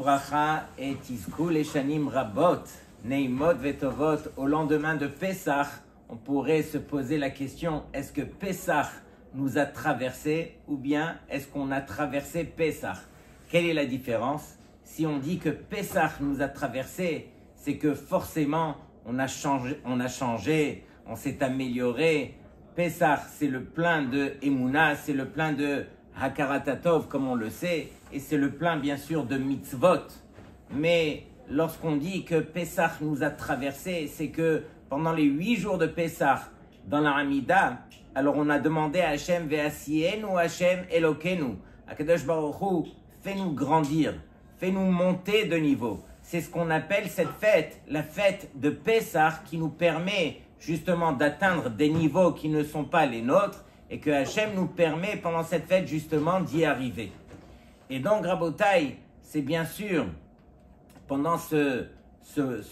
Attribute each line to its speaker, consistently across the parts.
Speaker 1: Uvracha et Tizku Leshanim Rabot, Neimot Vetovot. Au lendemain de Pessah, on pourrait se poser la question, est-ce que Pessah nous a traversé ou bien est-ce qu'on a traversé Pessah? Quelle est la différence? Si on dit que Pessah nous a traversé, c'est que forcément on a changé, on s'est amélioré. Pessah, c'est le plein de Emouna, c'est le plein de Hakaratatov, comme on le sait, et c'est le plein bien sûr de mitzvot. Mais lorsqu'on dit que Pessah nous a traversé, c'est que pendant les 8 jours de Pessah, dans la Hamida, alors on a demandé à Hachem Ve'asienu Hachem Elokenu, Akadosh Baruch Hu, fais-nous grandir, fais-nous monter de niveau. C'est ce qu'on appelle cette fête, la fête de Pessah, qui nous permet justement d'atteindre des niveaux qui ne sont pas les nôtres, et que Hachem nous permet pendant cette fête justement d'y arriver. Et donc Rabotai, c'est bien sûr pendant ce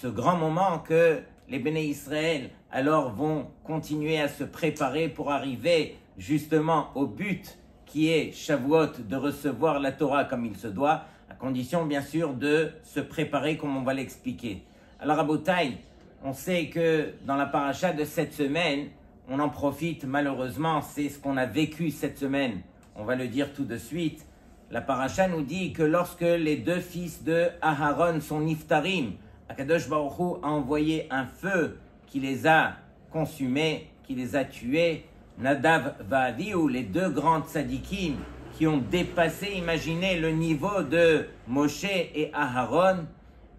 Speaker 1: grand moment que les Béné Israël alors vont continuer à se préparer pour arriver justement au but qui est Shavuot, de recevoir la Torah comme il se doit, à condition bien sûr de se préparer comme on va l'expliquer. Alors Rabotai, on sait que dans la paracha de cette semaine, on en profite malheureusement, c'est ce qu'on a vécu cette semaine. On va le dire tout de suite. La paracha nous dit que lorsque les 2 fils de Aharon sont niftarim, Akadosh Baruch Hu a envoyé un feu qui les a consumés, qui les a tués. Nadav Va'avihu, les 2 grands tzadikim qui ont dépassé, imaginez, le niveau de Moshe et Aharon.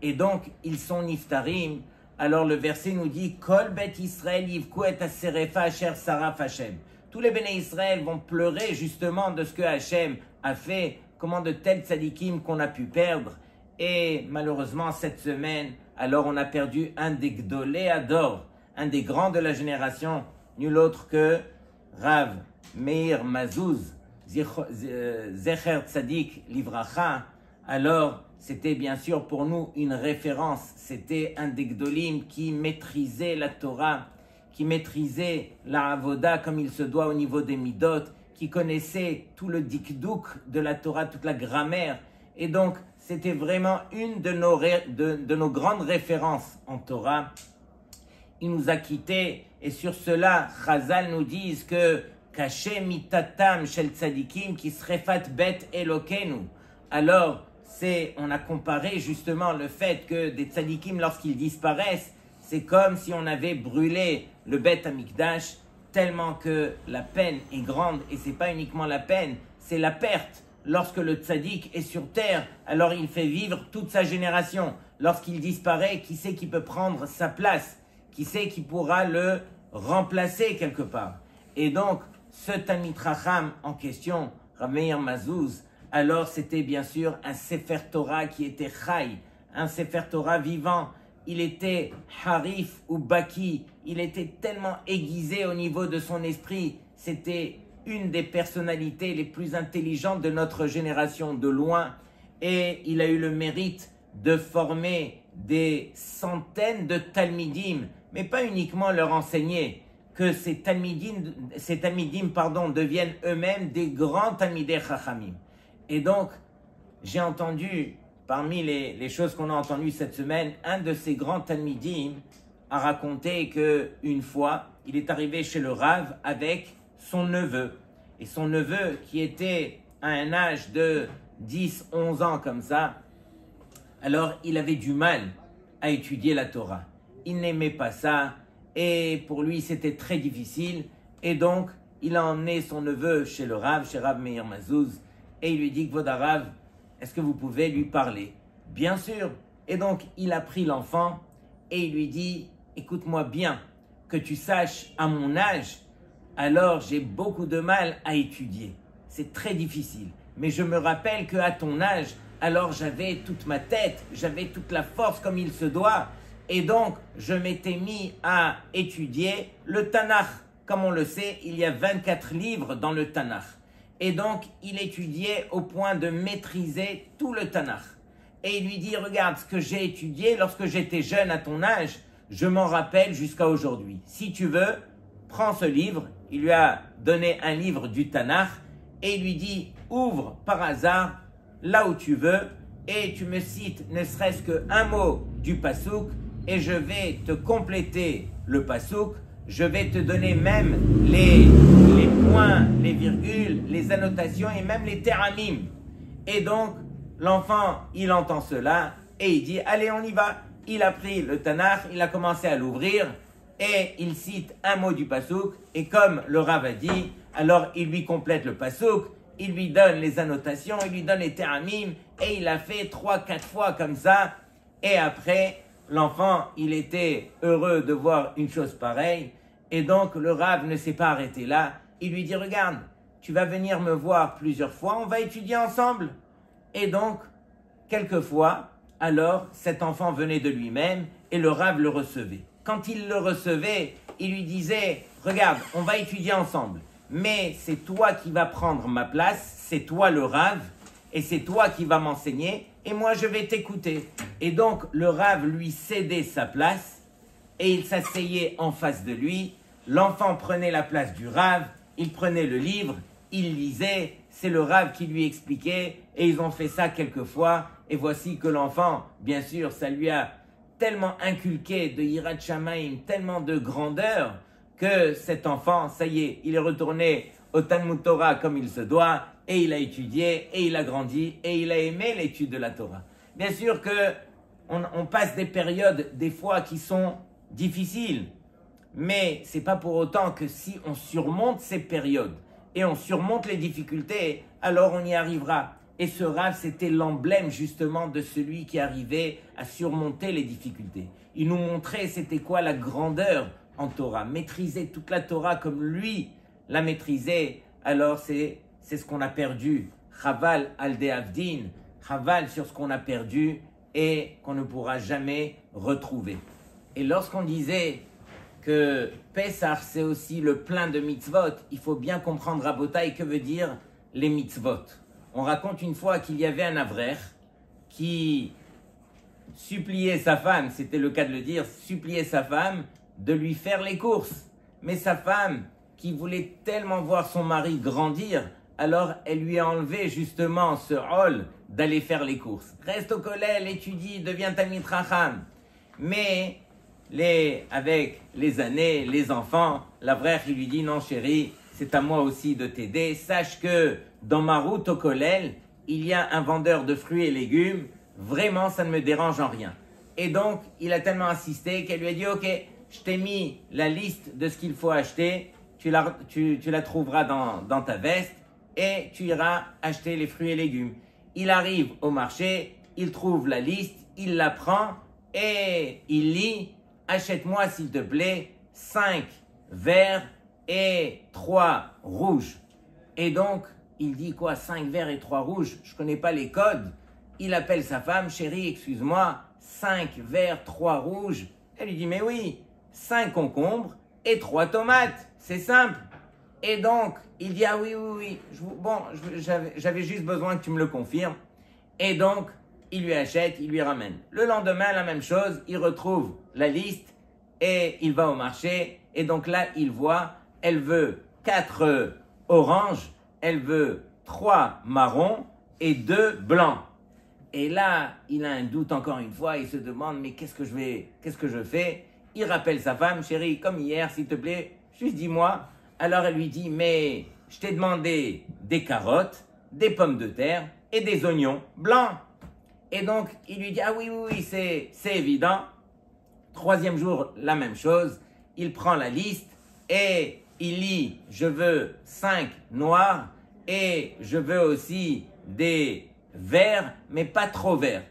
Speaker 1: Et donc, ils sont niftarim. Alors le verset nous dit Kol bet Israël yivku et aserefa asher saraf Hashem. Tous les béné Israël vont pleurer justement de ce que Hashem a fait, comment de tels tzadikim qu'on a pu perdre. Et malheureusement cette semaine, alors on a perdu un des Gdolé Ador, un des grands de la génération, nul autre que Rav Meir Mazouz, Zecher Tzadik Livracha. Alors c'était bien sûr pour nous une référence. C'était un des Gdolim qui maîtrisait la Torah, qui maîtrisait la Avoda comme il se doit au niveau des Midot, qui connaissait tout le dikdouk de la Torah, toute la grammaire. Et donc, c'était vraiment une de nos grandes références en Torah. Il nous a quittés et sur cela, Chazal nous disent que Kaché mitatam shel tzadikim ki srefat bet elokenu. Alors, on a comparé justement le fait que des tzadikim, lorsqu'ils disparaissent, c'est comme si on avait brûlé le Bet Amikdash, tellement que la peine est grande, et c'est pas uniquement la peine, c'est la perte. Lorsque le tzadik est sur terre, alors il fait vivre toute sa génération. Lorsqu'il disparaît, qui c'est qui peut prendre sa place? Qui c'est qui pourra le remplacer quelque part? Et donc, ce Talmid Chacham en question, Rav Meir Mazouz, alors c'était bien sûr un Sefer Torah qui était Chai, un Sefer Torah vivant. Il était Harif ou Baki, il était tellement aiguisé au niveau de son esprit. C'était une des personnalités les plus intelligentes de notre génération de loin. Et il a eu le mérite de former des centaines de Talmidim, mais pas uniquement leur enseigner, que ces Talmidim deviennent eux-mêmes des grands Talmidei Chachamim. Et donc, j'ai entendu, parmi les choses qu'on a entendues cette semaine, un de ces grands Talmidim a raconté qu'une fois, il est arrivé chez le Rav avec son neveu. Et son neveu, qui était à un âge de 10, 11 ans comme ça, alors il avait du mal à étudier la Torah. Il n'aimait pas ça et pour lui c'était très difficile. Et donc, il a emmené son neveu chez le Rav, chez Rav Meir Mazouz, et il lui dit, Kvod Harav, est-ce que vous pouvez lui parler? Bien sûr. Et donc, il a pris l'enfant et il lui dit, écoute-moi bien, que tu saches, à mon âge, alors j'ai beaucoup de mal à étudier. C'est très difficile. Mais je me rappelle qu'à ton âge, alors j'avais toute ma tête, j'avais toute la force comme il se doit. Et donc, je m'étais mis à étudier le Tanakh. Comme on le sait, il y a 24 livres dans le Tanakh. Et donc, il étudiait au point de maîtriser tout le Tanakh. Et il lui dit, regarde, ce que j'ai étudié lorsque j'étais jeune à ton âge, je m'en rappelle jusqu'à aujourd'hui. Si tu veux, prends ce livre. Il lui a donné un livre du Tanakh et il lui dit, ouvre par hasard là où tu veux et tu me cites ne serait-ce qu'un mot du pasouk et je vais te compléter le pasouk, je vais te donner même les points, les virgules, les annotations et même les teramim. Et donc, l'enfant, il entend cela et il dit, allez, on y va. Il a pris le Tanakh, il a commencé à l'ouvrir et il cite un mot du pasouk. Et comme le Rav a dit, alors il lui complète le pasouk, il lui donne les annotations, il lui donne les teramim et il a fait 3-4 fois comme ça. Et après, l'enfant, il était heureux de voir une chose pareille. Et donc, le Rav ne s'est pas arrêté là. Il lui dit, regarde, tu vas venir me voir plusieurs fois, on va étudier ensemble. Et donc, quelquefois, alors, cet enfant venait de lui-même et le Rav le recevait. Quand il le recevait, il lui disait, regarde, on va étudier ensemble, mais c'est toi qui vas prendre ma place, c'est toi le Rav, et c'est toi qui vas m'enseigner, et moi je vais t'écouter. Et donc, le Rav lui cédait sa place, et il s'asseyait en face de lui. L'enfant prenait la place du Rav, il prenait le livre, il lisait, c'est le Rav qui lui expliquait, et ils ont fait ça quelquefois, et voici que l'enfant, bien sûr, ça lui a tellement inculqué de Yirat Shamayim, tellement de grandeur, que cet enfant, ça y est, il est retourné au Talmud Torah comme il se doit, et il a étudié, et il a grandi, et il a aimé l'étude de la Torah. Bien sûr que on passe des périodes, des fois, qui sont difficiles, mais c'est pas pour autant que si on surmonte ces périodes, et on surmonte les difficultés, alors on y arrivera. Et ce Rav, c'était l'emblème justement de celui qui arrivait à surmonter les difficultés. Il nous montrait c'était quoi la grandeur en Torah. Maîtriser toute la Torah comme lui la maîtrisait, alors c'est ce qu'on a perdu. Chaval al de'avdin, chaval sur ce qu'on a perdu et qu'on ne pourra jamais retrouver. Et lorsqu'on disait que Pessah, c'est aussi le plein de mitzvot, il faut bien comprendre à Botaï que veut dire les mitzvot. On raconte une fois qu'il y avait un avrer qui suppliait sa femme, c'était le cas de le dire, suppliait sa femme de lui faire les courses. Mais sa femme, qui voulait tellement voir son mari grandir, alors elle lui a enlevé justement ce rôle d'aller faire les courses. Reste au kollel, étudie, deviens Talmid Chacham. Mais avec les années, les enfants, l'avrer il lui dit non chérie, c'est à moi aussi de t'aider. Sache que dans ma route au kollel, il y a un vendeur de fruits et légumes. Vraiment, ça ne me dérange en rien. Et donc, il a tellement insisté qu'elle lui a dit, ok, je t'ai mis la liste de ce qu'il faut acheter. Tu la trouveras dans ta veste et tu iras acheter les fruits et légumes. Il arrive au marché, il trouve la liste, il la prend et il lit, achète-moi s'il te plaît 5 verts et 3 rouges. Et donc, il dit quoi, 5 verts et 3 rouges? Je ne connais pas les codes. Il appelle sa femme, chérie, excuse-moi, 5 verts, 3 rouges. Elle lui dit, mais oui, 5 concombres et 3 tomates. C'est simple. Et donc, il dit, ah oui. J'avais juste besoin que tu me le confirmes. Et donc, il lui achète, il lui ramène. Le lendemain, la même chose, il retrouve la liste et il va au marché. Et donc là, il voit, elle veut 4 oranges, elle veut 3 marrons et 2 blancs. Et là, il a un doute encore une fois, il se demande, mais qu'est-ce que je fais? Il rappelle sa femme, chérie, comme hier, s'il te plaît, juste dis-moi. Alors elle lui dit, mais je t'ai demandé des carottes, des pommes de terre et des oignons blancs. Et donc, il lui dit, ah oui, c'est évident. 3e jour, la même chose. Il prend la liste et il lit, je veux 5 noirs et je veux aussi des verts, mais pas trop verts.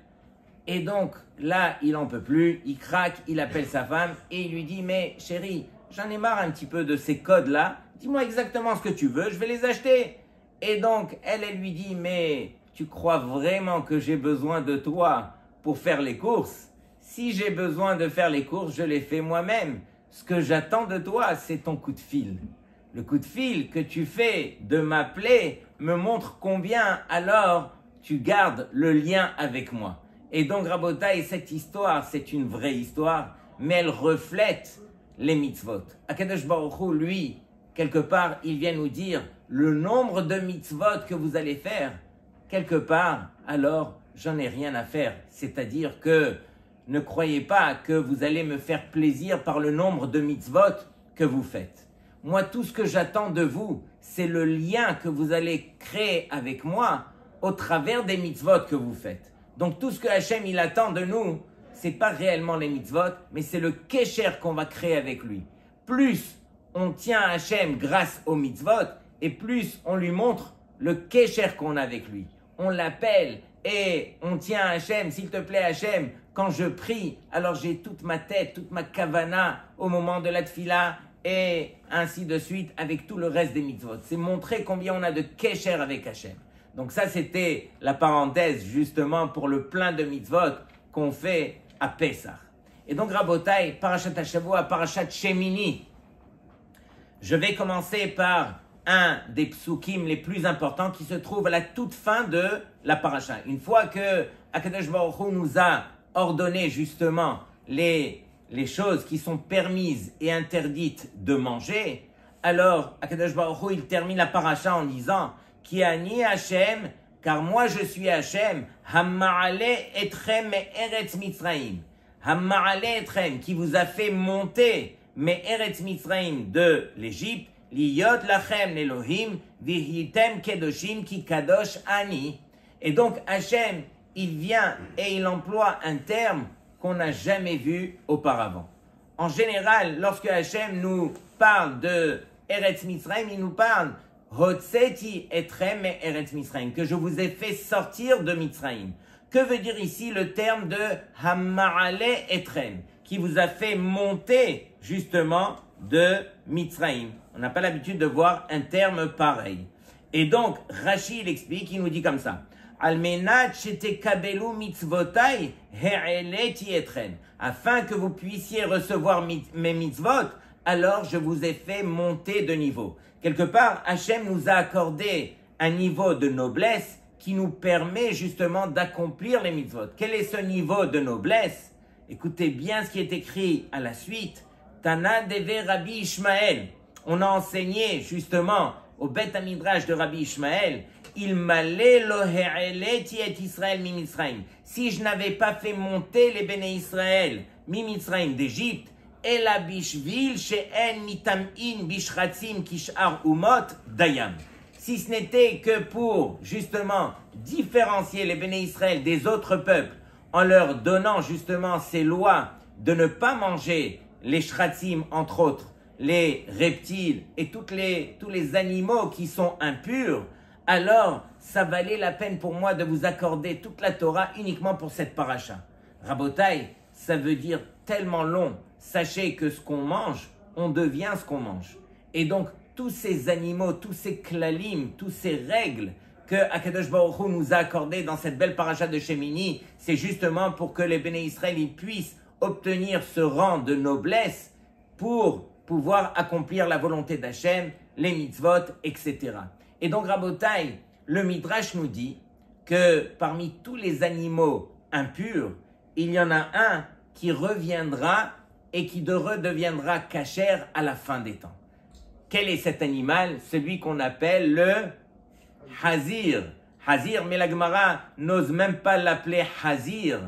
Speaker 1: Et donc, là, il n'en peut plus, il craque, il appelle sa femme et il lui dit, mais chérie, j'en ai marre un petit peu de ces codes-là, dis-moi exactement ce que tu veux, je vais les acheter. Et donc, elle lui dit, mais tu crois vraiment que j'ai besoin de toi pour faire les courses? Si j'ai besoin de faire les courses, je les fais moi-même. Ce que j'attends de toi, c'est ton coup de fil. Le coup de fil que tu fais de m'appeler me montre combien alors tu gardes le lien avec moi. Et donc, Rabotai, cette histoire, c'est une vraie histoire, mais elle reflète les mitzvot. Akadosh Baruch Hu, lui, quelque part, il vient nous dire le nombre de mitzvot que vous allez faire. Quelque part, alors, j'en ai rien à faire. C'est-à-dire que ne croyez pas que vous allez me faire plaisir par le nombre de mitzvot que vous faites. Moi, tout ce que j'attends de vous, c'est le lien que vous allez créer avec moi au travers des mitzvot que vous faites. Donc tout ce que Hachem il attend de nous, c'est pas réellement les mitzvot, mais c'est le kesher qu'on va créer avec lui. Plus on tient à Hachem grâce aux mitzvot, et plus on lui montre le kesher qu'on a avec lui. On l'appelle et on tient à Hachem. S'il te plaît Hachem, quand je prie, alors j'ai toute ma tête, toute ma kavana au moment de la tfila, et ainsi de suite avec tout le reste des mitzvot. C'est montrer combien on a de kesher avec Hachem. Donc ça, c'était la parenthèse justement pour le plein de mitzvot qu'on fait à Pessah. Et donc, Rabotai, Parashat Hashavua, Parashat Shemini. Je vais commencer par un des psukim les plus importants qui se trouve à la toute fin de la parasha. Une fois que Akadosh Baruch Hu nous a ordonné justement les choses qui sont permises et interdites de manger, alors Akadosh Baruch Hu, il termine la parasha en disant Ki ani Hashem, car moi je suis Hashem, Hamma'ale etrem me'eretz Mitzrayim. Hamma'ale etrem, qui vous a fait monter me'eretz Mitzrayim de l'Égypte, liyot lachem Elohim, vihitem kedoshim ki kadosh ani. Et donc Hashem, il vient et il emploie un terme qu'on n'a jamais vu auparavant. En général, lorsque Hashem nous parle de Eretz Mitzrayim, il nous parle Hotzeti etrem Eretz Mitzrayim, que je vous ai fait sortir de Mitzrayim. Que veut dire ici le terme de Hamma'ale etrem, qui vous a fait monter justement de Mitzrayim? On n'a pas l'habitude de voir un terme pareil. Et donc, Rashi, il explique, il nous dit comme ça. Almenat shetekabelu mitzvotai he'eleti etrem. Afin que vous puissiez recevoir mes mitzvot, alors je vous ai fait monter de niveau. Quelque part, Hachem nous a accordé un niveau de noblesse qui nous permet justement d'accomplir les mitzvot. Quel est ce niveau de noblesse? Écoutez bien ce qui est écrit à la suite. Tana deve Rabbi Ishmael. On a enseigné justement au Beth Midrash de Rabbi Ishmael, il m'allait lo he'eleti et Israël mi Mitzrayim. Si je n'avais pas fait monter les béné Israël mi Mitzrayim d'Égypte, ela bishvil she'en mitam'in bishratzim kishar umot dayam. Si ce n'était que pour justement différencier les béné Israël des autres peuples en leur donnant justement ces lois de ne pas manger les shratzim entre autres, les reptiles et tous les animaux qui sont impurs, alors ça valait la peine pour moi de vous accorder toute la Torah uniquement pour cette paracha. Rabotai, ça veut dire tellement long. Sachez que ce qu'on mange, on devient ce qu'on mange. Et donc, tous ces animaux, tous ces klalim, toutes ces règles que Akadosh Baruch Hu nous a accordées dans cette belle paracha de Shemini, c'est justement pour que les béné Israël puissent obtenir ce rang de noblesse pour pouvoir accomplir la volonté d'Hachem, les mitzvot, etc. Et donc, Rabotai, le Midrash nous dit que parmi tous les animaux impurs, il y en a un qui reviendra et qui redeviendra kasher à la fin des temps. Quel est cet animal? Celui qu'on appelle le Hazir. Hazir, mais la Gemara n'ose même pas l'appeler Hazir.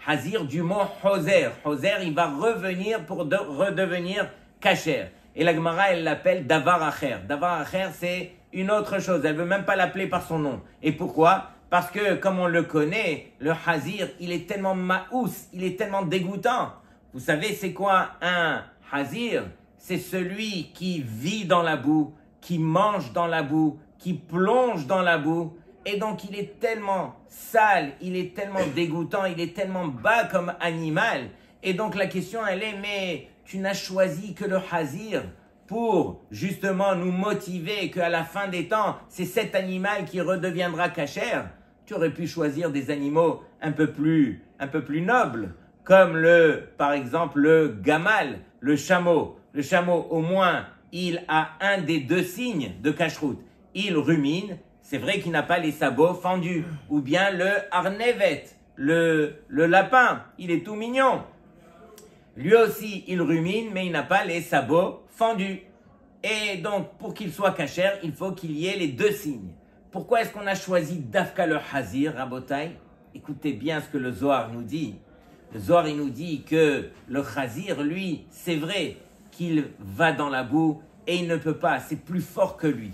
Speaker 1: Hazir du mot Hoser. Hoser, il va revenir pour redevenir kasher. Et la Gemara, elle l'appelle Davar Acher. Davar Acher, c'est une autre chose. Elle ne veut même pas l'appeler par son nom. Et pourquoi? Parce que, comme on le connaît, le Hazir, il est tellement maous, il est tellement dégoûtant. Vous savez, c'est quoi un Hazir? C'est celui qui vit dans la boue, qui mange dans la boue, qui plonge dans la boue. Et donc, il est tellement sale, il est tellement dégoûtant, il est tellement bas comme animal. Et donc, la question, elle est, mais tu n'as choisi que le Hazir pour justement nous motiver qu'à la fin des temps, c'est cet animal qui redeviendra kasher. Tu aurais pu choisir des animaux un peu plus nobles, comme par exemple le gamal, le chameau. Le chameau, au moins, il a un des deux signes de kashrut. Il rumine, c'est vrai qu'il n'a pas les sabots fendus. Ou bien le arnevet, le lapin, il est tout mignon. Lui aussi, il rumine, mais il n'a pas les sabots fendus. Et donc, pour qu'il soit kasher, il faut qu'il y ait les deux signes. Pourquoi est-ce qu'on a choisi Dafka le Hazir, Rabotai? écoutez bien ce que le Zohar nous dit. Le Zohar, il nous dit que le chazir, lui, c'est vrai qu'il va dans la boue et il ne peut pas, c'est plus fort que lui.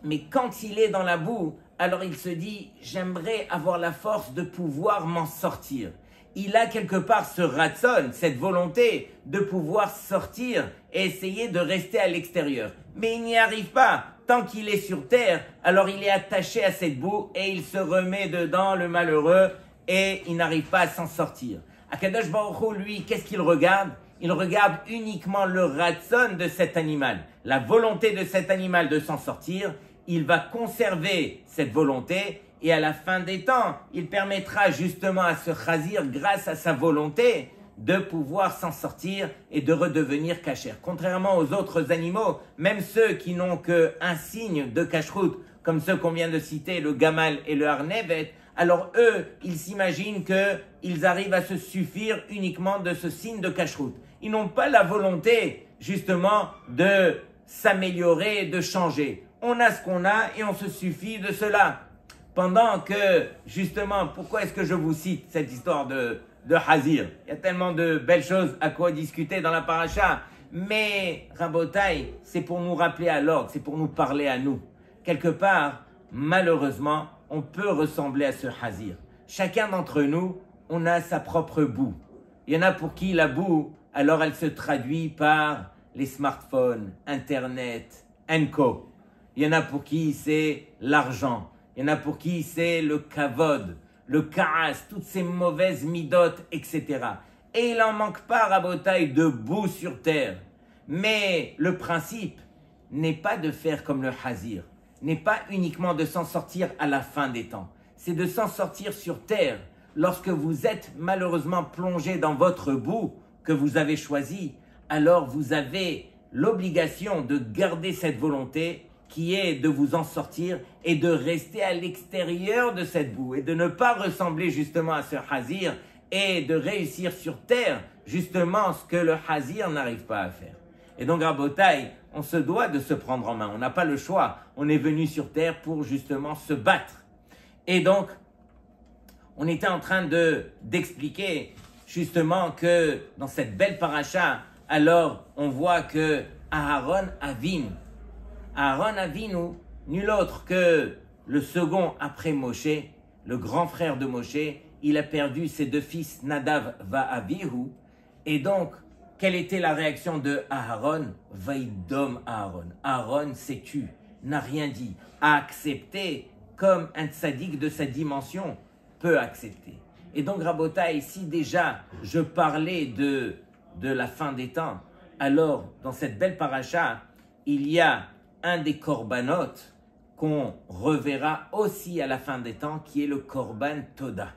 Speaker 1: Mais quand il est dans la boue, alors il se dit, j'aimerais avoir la force de pouvoir m'en sortir. Il a quelque part ce ratson, cette volonté de pouvoir sortir et essayer de rester à l'extérieur. Mais il n'y arrive pas. Tant qu'il est sur terre, alors il est attaché à cette boue et il se remet dedans, le malheureux, et il n'arrive pas à s'en sortir. Akadosh Baruch Hu, lui, qu'est-ce qu'il regarde? Il regarde uniquement le ratson de cet animal, la volonté de cet animal de s'en sortir. Il va conserver cette volonté et à la fin des temps, il permettra justement à ce chazir, grâce à sa volonté, de pouvoir s'en sortir et de redevenir kasher. Contrairement aux autres animaux, même ceux qui n'ont qu'un signe de kashrut, comme ceux qu'on vient de citer, le gamal et le harnevet, alors eux, ils s'imaginent qu'ils arrivent à se suffire uniquement de ce signe de kashrut. Ils n'ont pas la volonté, justement, de s'améliorer, de changer. On a ce qu'on a et on se suffit de cela. Pendant que, justement, pourquoi est-ce que je vous cite cette histoire de Hazir? Il y a tellement de belles choses à quoi discuter dans la paracha. Mais, Rabotai, c'est pour nous rappeler à l'ordre, c'est pour nous parler à nous. Quelque part, malheureusement, on peut ressembler à ce Hazir. Chacun d'entre nous, on a sa propre boue. Il y en a pour qui la boue, alors elle se traduit par les smartphones, Internet, co. Il y en a pour qui c'est l'argent. Il y en a pour qui c'est le kavod, le kaas, toutes ces mauvaises midotes, etc. Et il n'en manque pas, Rabotai, de boue sur terre. Mais le principe n'est pas de faire comme le Hazir, n'est pas uniquement de s'en sortir à la fin des temps. C'est de s'en sortir sur terre. Lorsque vous êtes malheureusement plongé dans votre boue que vous avez choisi, alors vous avez l'obligation de garder cette volonté qui est de vous en sortir et de rester à l'extérieur de cette boue et de ne pas ressembler justement à ce Hazir et de réussir sur terre justement ce que le Hazir n'arrive pas à faire. Et donc, Rabotai, on se doit de se prendre en main. On n'a pas le choix. On est venu sur terre pour justement se battre. Et donc, on était en train d'expliquer justement que dans cette belle paracha, alors on voit que Aaron Avinu, nul autre que le second après Moshe, le grand frère de Moshe, il a perdu ses deux fils Nadav va Abihu. Et donc, quelle était la réaction de Aaron? Vaïdom Aaron. Aaron s'est tu, n'a rien dit, a accepté comme un tzaddik de sa dimension peut accepter. Et donc, Rabota, ici déjà, je parlais de la fin des temps. Alors, dans cette belle paracha, il y a un des korbanot qu'on reverra aussi à la fin des temps, qui est le korban Toda.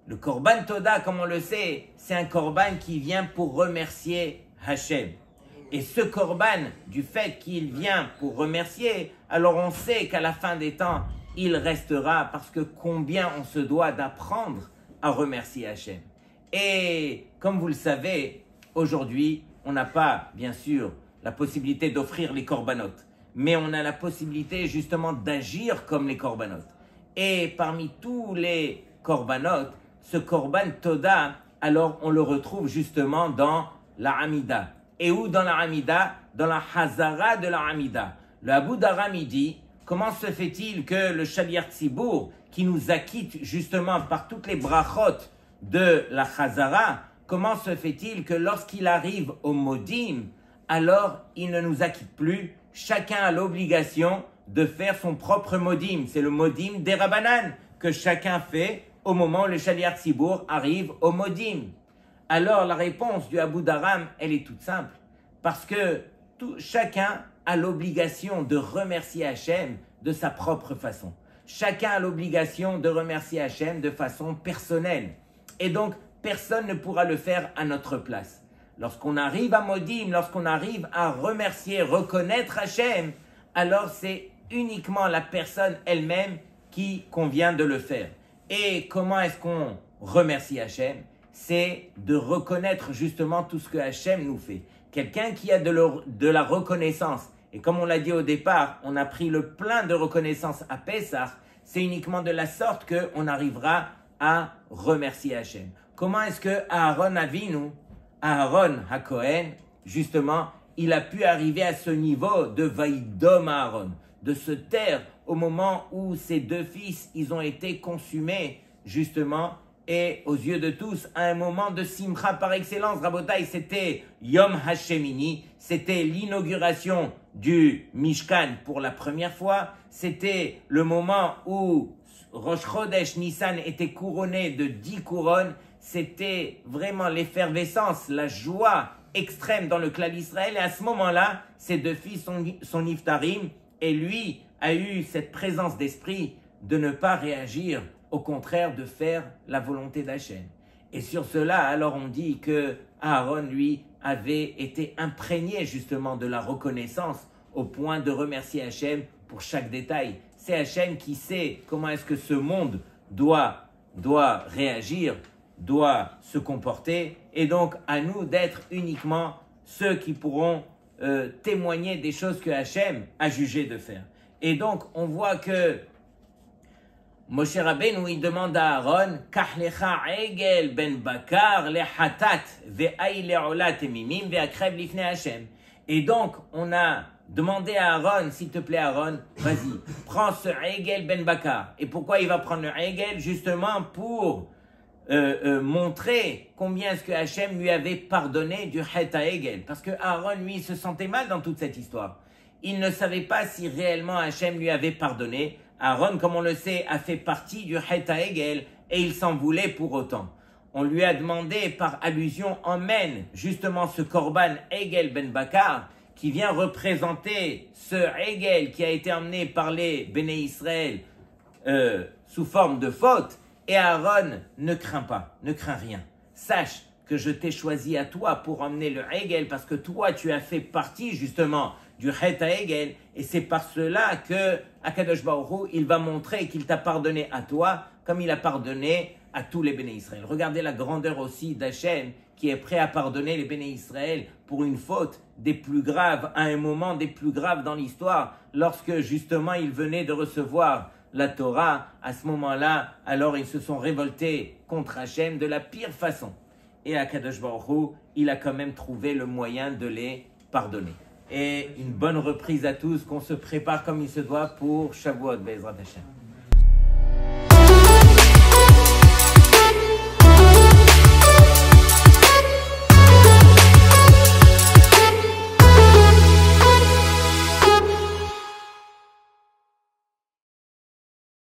Speaker 1: Le korban Toda, comme on le sait, c'est un korban qui vient pour remercier Hachem. Et ce korban, du fait qu'il vient pour remercier, alors on sait qu'à la fin des temps, il restera, parce que combien on se doit d'apprendre à remercier Hachem. Et comme vous le savez, aujourd'hui, on n'a pas, bien sûr, la possibilité d'offrir les corbanotes, mais on a la possibilité justement d'agir comme les corbanotes. Et parmi tous les corbanotes, ce korban Toda, alors on le retrouve justement dans la Hamida. Et où dans la Hamida? Dans la Hazara de la Hamida. Le Abou Daram dit, comment se fait-il que le Shaliach Tzibour, qui nous acquitte justement par toutes les brachot de la Hazara, comment se fait-il que lorsqu'il arrive au Modim, alors il ne nous acquitte plus? Chacun a l'obligation de faire son propre Modim. C'est le Modim des Rabbanan que chacun fait au moment où le Shaliach Tzibour arrive au Modim. Alors la réponse du Abou Daram, elle est toute simple. Parce que chacun a l'obligation de remercier Hachem de sa propre façon. Chacun a l'obligation de remercier Hachem de façon personnelle. Et donc, personne ne pourra le faire à notre place. Lorsqu'on arrive à Modim, lorsqu'on arrive à remercier, reconnaître Hachem, alors c'est uniquement la personne elle-même qui convient de le faire. Et comment est-ce qu'on remercie Hachem? C'est de reconnaître justement tout ce que Hachem nous fait. Quelqu'un qui a de la reconnaissance, et comme on l'a dit au départ, on a pris le plein de reconnaissance à Pessah, c'est uniquement de la sorte qu'on arrivera à remercier Hachem. Comment est-ce que Aaron Avinu, Aaron HaKohen, justement, il a pu arriver à ce niveau de Vaïdom Aaron, de se taire au moment où ses deux fils, ils ont été consumés, justement, et aux yeux de tous, à un moment de Simcha par excellence. Rabotai, c'était Yom Hashemini, c'était l'inauguration du Mishkan pour la première fois, c'était le moment où Rosh Chodesh Nissan était couronné de 10 couronnes, c'était vraiment l'effervescence, la joie extrême dans le clan d'Israël, et à ce moment-là, ses deux fils sont niftarim, et lui a eu cette présence d'esprit de ne pas réagir, au contraire de faire la volonté d'Hachem. Et sur cela, alors on dit que Aaron, lui, avait été imprégné justement de la reconnaissance au point de remercier Hachem pour chaque détail. C'est Hachem qui sait comment est-ce que ce monde doit réagir, doit se comporter, et donc à nous d'être uniquement ceux qui pourront témoigner des choses que Hachem a jugé de faire. Et donc on voit que Moshe Rabbeinu, il demande à Aaron, Kachlecha egel ben bakar le hatat ve'ay le'olat emimim ve'akrev lifnei Hachem. Et donc, on a demandé à Aaron, s'il te plaît Aaron, vas-y, prends ce egel ben bakar. Et pourquoi il va prendre le egel? Justement pour montrer combien est-ce que Hachem lui avait pardonné du het à egel. Parce que Aaron, lui, il se sentait mal dans toute cette histoire. Il ne savait pas si réellement Hachem lui avait pardonné. Aaron, comme on le sait, a fait partie du Het HaEgel et il s'en voulait pour autant. On lui a demandé par allusion, emmène justement ce Korban Egel ben Bakar qui vient représenter ce Egel qui a été emmené par les Béné Israël sous forme de faute. Et Aaron, ne crains pas, ne crains rien. Sache que je t'ai choisi à toi pour emmener le Egel parce que toi tu as fait partie justement du Het HaEgel, et c'est par cela que Akadosh Baruch Hu, il va montrer qu'il t'a pardonné à toi, comme il a pardonné à tous les Béné Israël. Regardez la grandeur aussi d'Hachem, qui est prêt à pardonner les Béné Israël pour une faute des plus graves, à un moment des plus graves dans l'histoire, lorsque justement ils venaient de recevoir la Torah. À ce moment-là, alors ils se sont révoltés contre Hachem de la pire façon. Et Akadosh Baruch Hu, il a quand même trouvé le moyen de les pardonner. Et une bonne reprise à tous, qu'on se prépare comme il se doit pour Shavuot Be'ezrat Hashem.